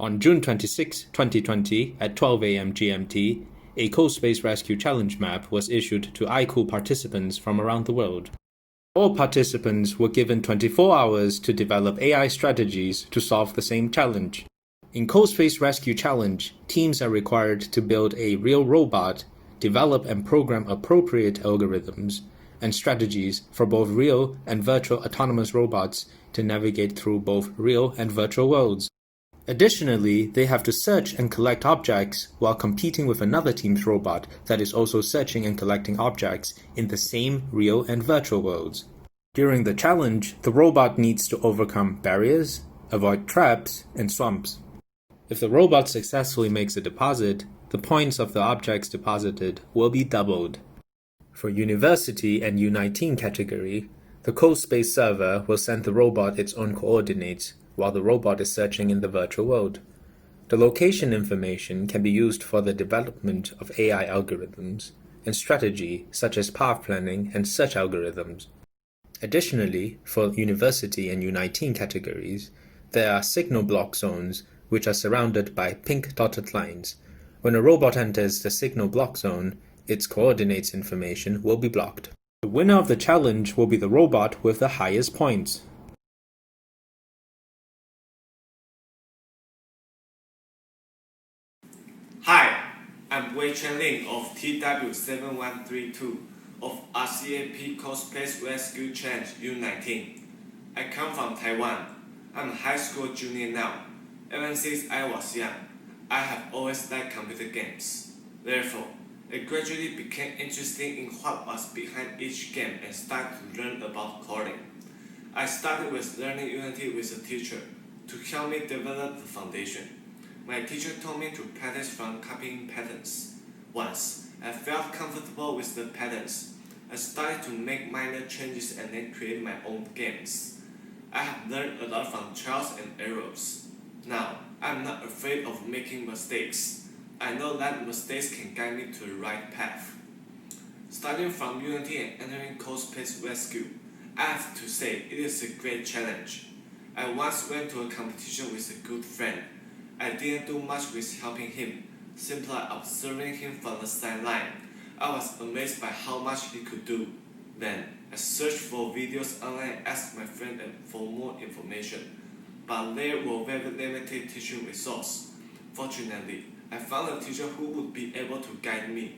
On June 26, 2020, at 12 a.m. GMT, a CoSpace Rescue Challenge map was issued to iCooL participants from around the world. All participants were given 24 hours to develop AI strategies to solve the same challenge. In CoSpace Rescue Challenge, teams are required to build a real robot, develop and program appropriate algorithms and strategies for both real and virtual autonomous robots to navigate through both real and virtual worlds. Additionally, they have to search and collect objects while competing with another team's robot that is also searching and collecting objects in the same real and virtual worlds. During the challenge, the robot needs to overcome barriers, avoid traps, and swamps. If the robot successfully makes a deposit, the points of the objects deposited will be doubled. For University and U19 category, the CoSpace server will send the robot its own coordinates while the robot is searching in the virtual world. The location information can be used for the development of AI algorithms and strategy such as path planning and search algorithms. Additionally, for University and U19 categories, there are signal block zones which are surrounded by pink dotted lines. When a robot enters the signal block zone, its coordinates information will be blocked. The winner of the challenge will be the robot with the highest points. Hi, I'm Wei Chen-Ling of TW7132 of RCAP CoSpace Rescue Channel U19. I come from Taiwan. I'm a high school junior now. Ever since I was young, I have always liked computer games. Therefore, I gradually became interested in what was behind each game and started to learn about coding. I started with learning Unity with a teacher to help me develop the foundation. My teacher told me to practice from copying patterns. Once I felt comfortable with the patterns, I started to make minor changes and then create my own games. I have learned a lot from trials and errors. Now, I'm not afraid of making mistakes. I know that mistakes can guide me to the right path. Starting from Unity and entering CoSpace Rescue, I have to say it is a great challenge. I once went to a competition with a good friend. I didn't do much with helping him, simply observing him from the sideline. I was amazed by how much he could do. Then, I searched for videos online and asked my friend for more information, but there were very limited teaching resources. Fortunately, I found a teacher who would be able to guide me.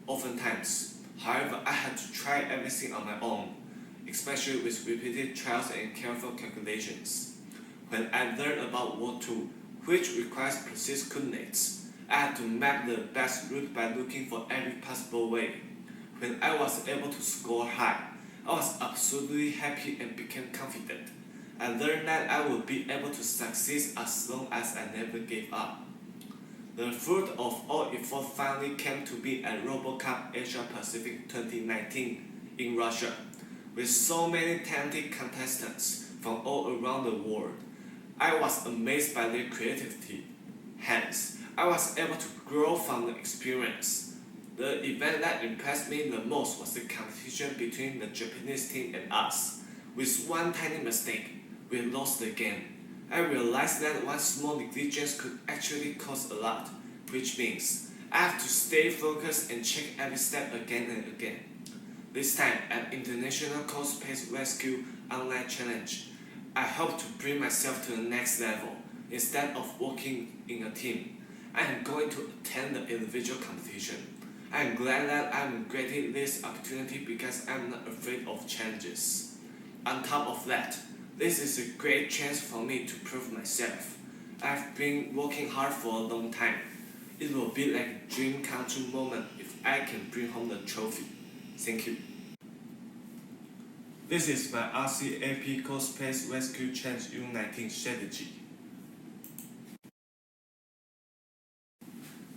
Oftentimes, however, I had to try everything on my own, especially with repeated trials and careful calculations. When I learned about World 2, which requires precise coordinates, I had to map the best route by looking for every possible way. When I was able to score high, I was absolutely happy and became confident. I learned that I would be able to succeed as long as I never gave up. The fruit of all effort finally came to be at RoboCup Asia Pacific 2019 in Russia, with so many talented contestants from all around the world. I was amazed by their creativity. Hence, I was able to grow from the experience. The event that impressed me the most was the competition between the Japanese team and us. With one tiny mistake, we lost the game. I realized that one small negligence could actually cost a lot, which means I have to stay focused and check every step again and again. This time at International CoSpace Rescue Online Challenge, I hope to bring myself to the next level. Instead of working in a team, I am going to attend the individual competition. I am glad that I am granted this opportunity because I am not afraid of challenges. On top of that, this is a great chance for me to prove myself. I have been working hard for a long time. It will be like a dream come true moment if I can bring home the trophy. Thank you. This is my RCAP CoSpace Rescue Channel U19 strategy.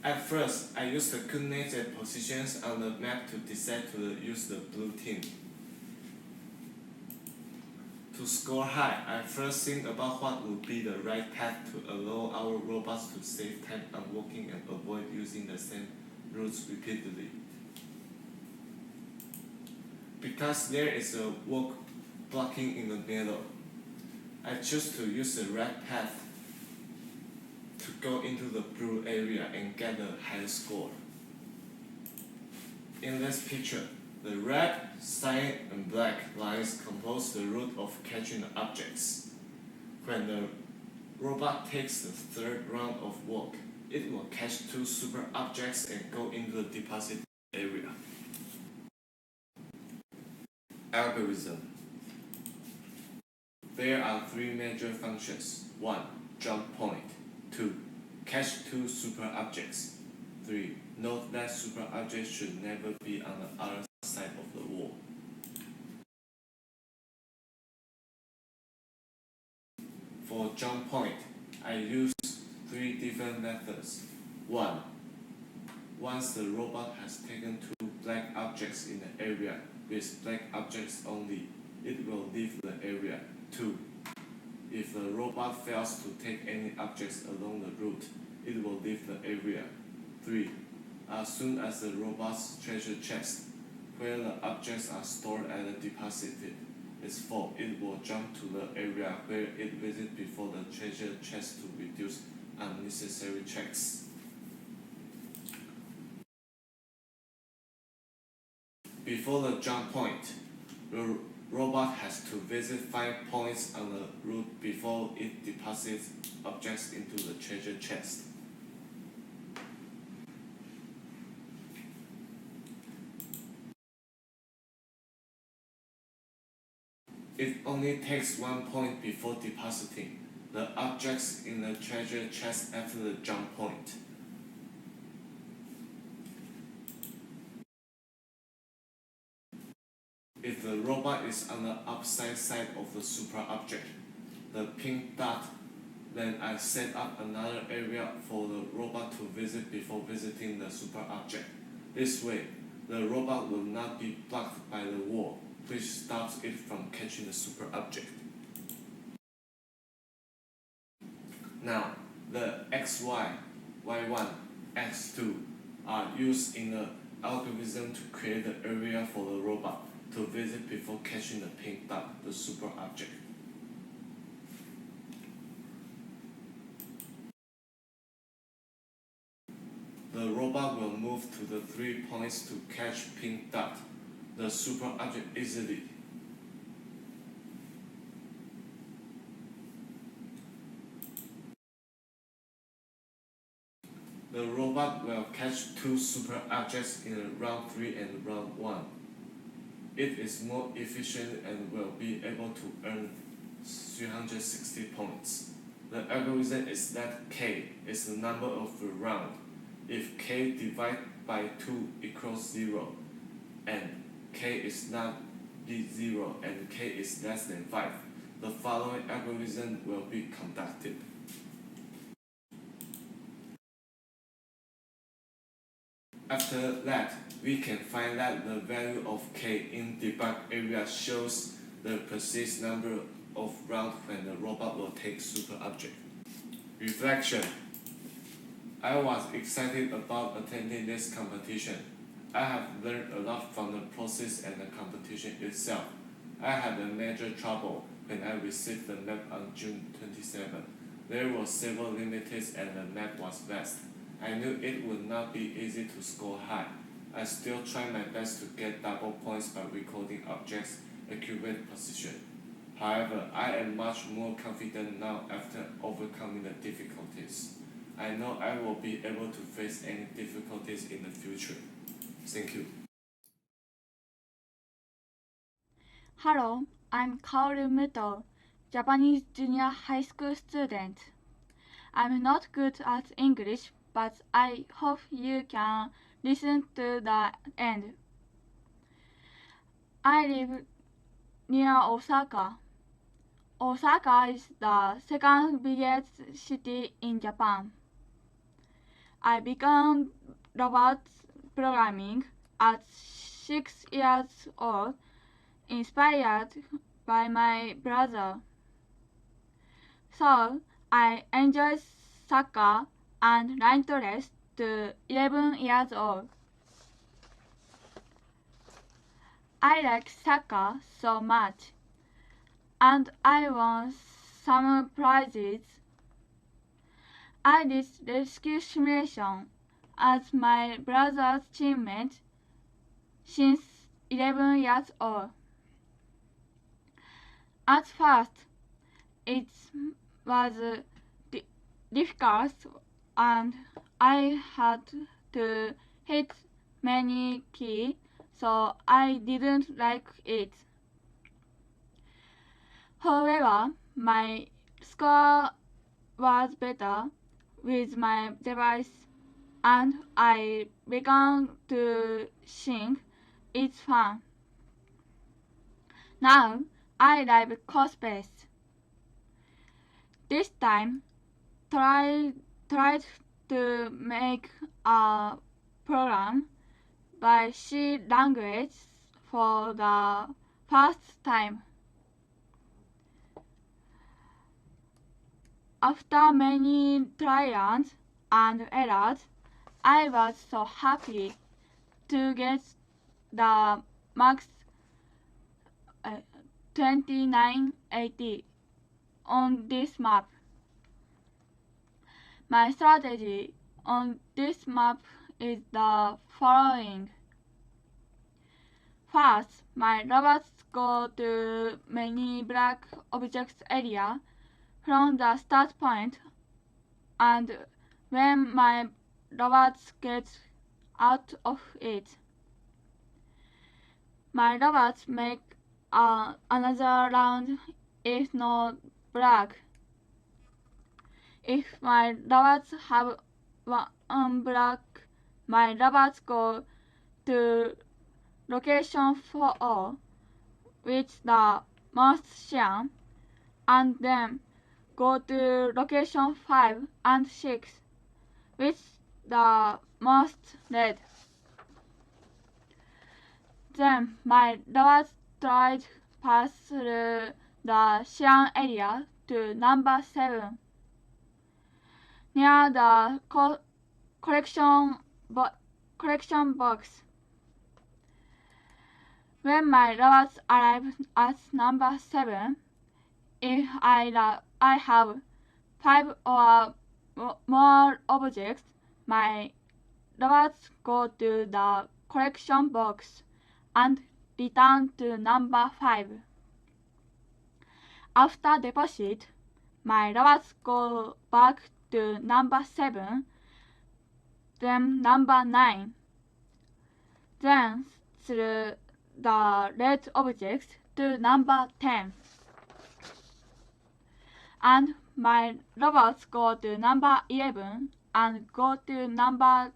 At first, I used the coordinates and positions on the map to decide to use the blue team. To score high, I first think about what would be the right path to allow our robots to save time on walking and avoid using the same routes repeatedly. Because there is a walk blocking in the middle, I choose to use the right path to go into the blue area and get the highest score. In this picture, the red, cyan, and black lines compose the route of catching the objects. When the robot takes the third round of work, it will catch 2 super objects and go into the deposit area. Algorithm. There are 3 major functions. 1. Jump point. 2. Catch 2 super objects. 3. Note that super objects should never be on the other side of the wall. For jump point, I use 3 different methods. 1. Once the robot has taken 2 black objects in the area with black objects only, it will leave the area. 2. If the robot fails to take any objects along the route, it will leave the area. 3. As soon as the robot's treasure chest, where the objects are stored and deposited, is full, it will jump to the area where it visited before the treasure chest to reduce unnecessary checks. Before the jump point, the robot has to visit 5 points on the route before it deposits objects into the treasure chest. It only takes 1 point before depositing the objects in the treasure chest after the jump point. If the robot is on the upside side of the super object, the pink dot, then I set up another area for the robot to visit before visiting the super object. This way, the robot will not be blocked by the wall, which stops it from catching the super object. Now, the XY, Y1, X2 are used in the algorithm to create the area for the robot to visit before catching the pink dot, the super object. The robot will move to the 3 points to catch pink dot, the super object, easily. The robot will catch 2 super objects in round 3 and round 1. It is more efficient and will be able to earn 360 points. The algorithm is that k is the number of the round. If k divided by 2 equals 0, and k is not be 0 and k is less than 5, the following algorithm will be conducted. After that, we can find that the value of k in debug area shows the precise number of rounds when the robot will take super object. Reflection. I was excited about attending this competition. I have learned a lot from the process and the competition itself. I had a major trouble when I received the map on June 27. There were several limiters and the map was vast. I knew it would not be easy to score high. I still tried my best to get double points by recording objects' accurate position. However, I am much more confident now after overcoming the difficulties. I know I will be able to face any difficulties in the future. Thank you. Hello, I'm Kaoru Muto, Japanese junior high school student. I'm not good at English, but I hope you can listen to the end. I live near Osaka. Osaka is the second biggest city in Japan. I began robot programming at 6 years old, inspired by my brother. So I enjoy soccer and line race to 11 years old. I like soccer so much, and I won some prizes. I did rescue simulation as my brother's teammate since 11 years old. At first, it was difficult and I had to hit many keys, so I didn't like it. However, my score was better with my device and I began to think it's fun. Now I love CoSpace. This time, tried to make a program by C language for the first time. After many trials and errors, I was so happy to get the max 2980 on this map. My strategy on this map is the following. First, my robots go to many black objects area from the start point, and when my robots get out of it, my robots make another round if not black. If my robots have one black, my robots go to location 4, which the most cyan, and then go to location 5 and 6, which the most red. Then my robots tried pass through the cyan area to number 7, near the collection box. When my robots arrive at number 7, if I have 5 or more objects, my robots go to the collection box and return to number 5. After deposit, my robots go back to number 7, then number 9, then through the red objects to number 10. And my robots go to number 11 and go to number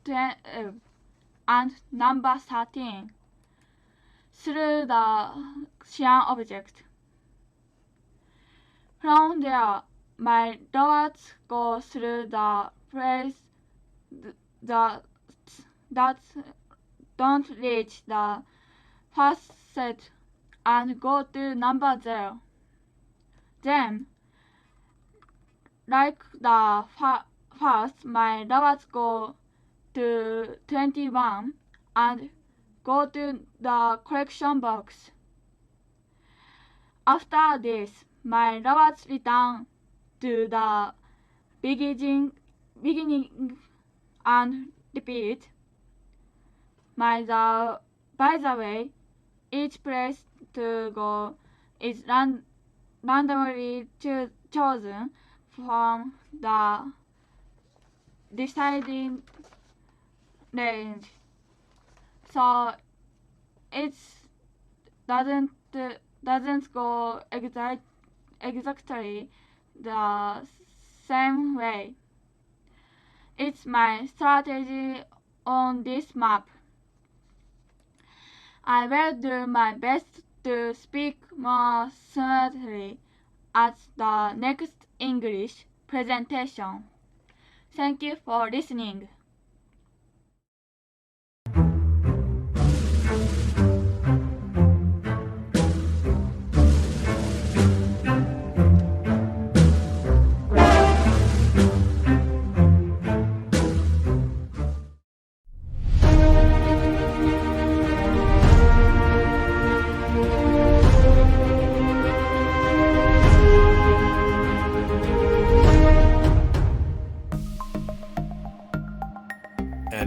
12 and number 13 through the cyan object. From there, my robots go through the place that don't reach the first set and go to number 0. Then, like the first, my robots go to 21 and go to the collection box. After this, my robots return to the beginning and repeat. By the way, each place to go is randomly chosen from the deciding range, so it doesn't go exactly the same way. It's my strategy on this map. I will do my best to speak more smoothly at the next English presentation. Thank you for listening.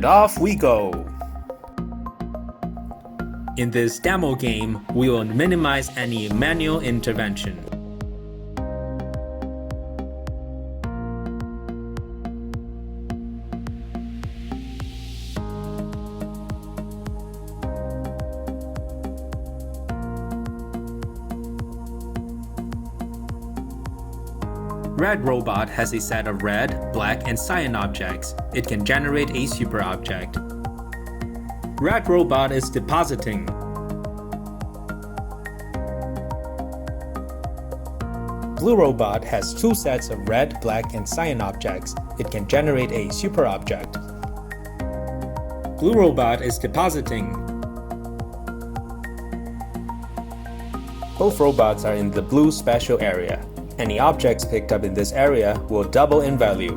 And off we go! In this demo game, we will minimize any manual intervention. Red robot has a set of red, black, and cyan objects. It can generate a super object. Red robot is depositing. Blue robot has two sets of red, black, and cyan objects. It can generate a super object. Blue robot is depositing. Both robots are in the blue special area. Any objects picked up in this area will double in value.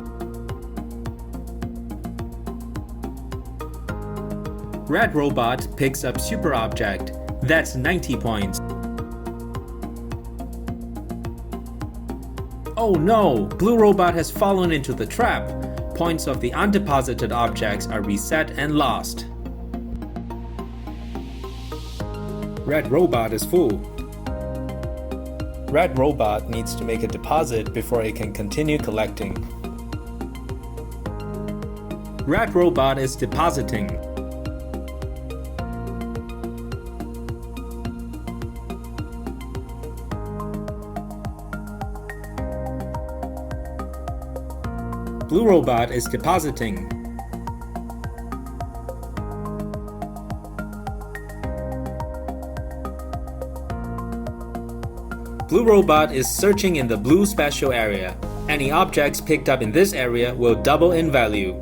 Red robot picks up super object. That's 90 points. Oh no! Blue robot has fallen into the trap. Points of the undeposited objects are reset and lost. Red robot is full. Red robot needs to make a deposit before it can continue collecting. Red robot is depositing. Blue robot is depositing. Blue robot is searching in the blue special area. Any objects picked up in this area will double in value.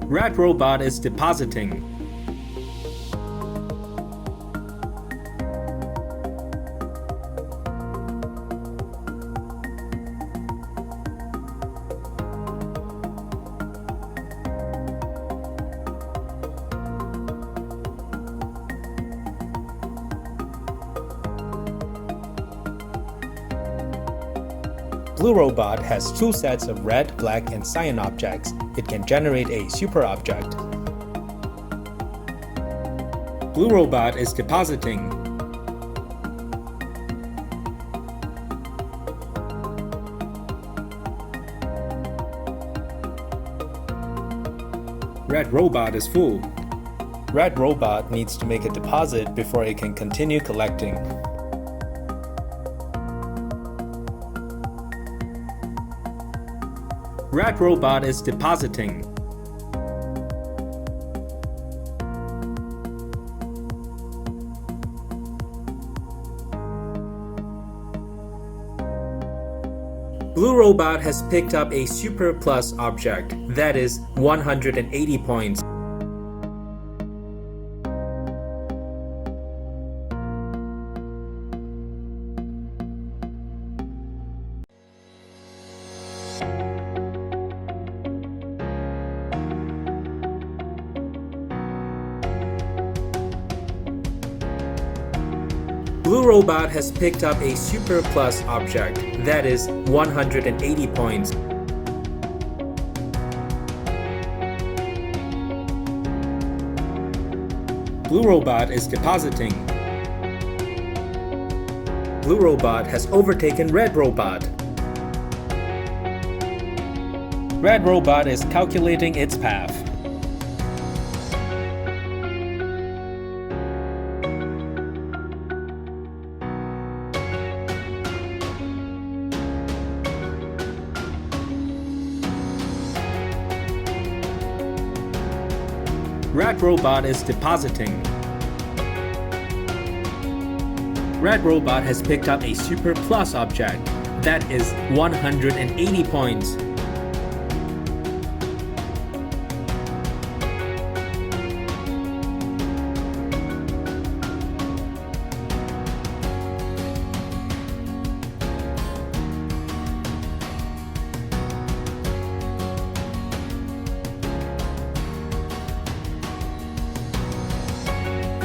Red robot is depositing. Blue robot has two sets of red, black, and cyan objects. It can generate a super object. Blue robot is depositing. Red robot is full. Red robot needs to make a deposit before it can continue collecting. Red robot is depositing. Blue robot has picked up a super plus object, that is 180 points. Blue robot has picked up a super plus object, that is 180 points. Blue robot is depositing. Blue robot has overtaken red robot. Red robot is calculating its path. Red robot is depositing. Red robot has picked up a super plus object, that is 180 points.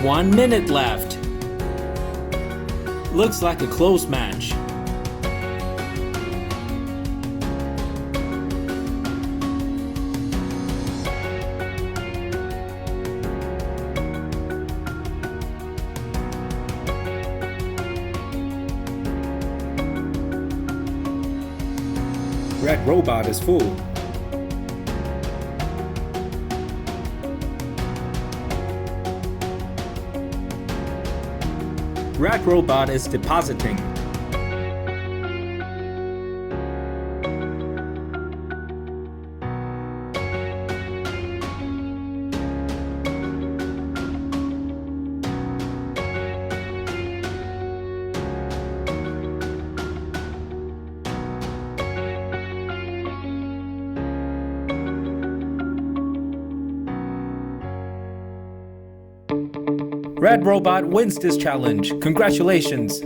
One minute left. Looks like a close match. Red robot is full. Red robot is depositing. Red robot wins this challenge. Congratulations!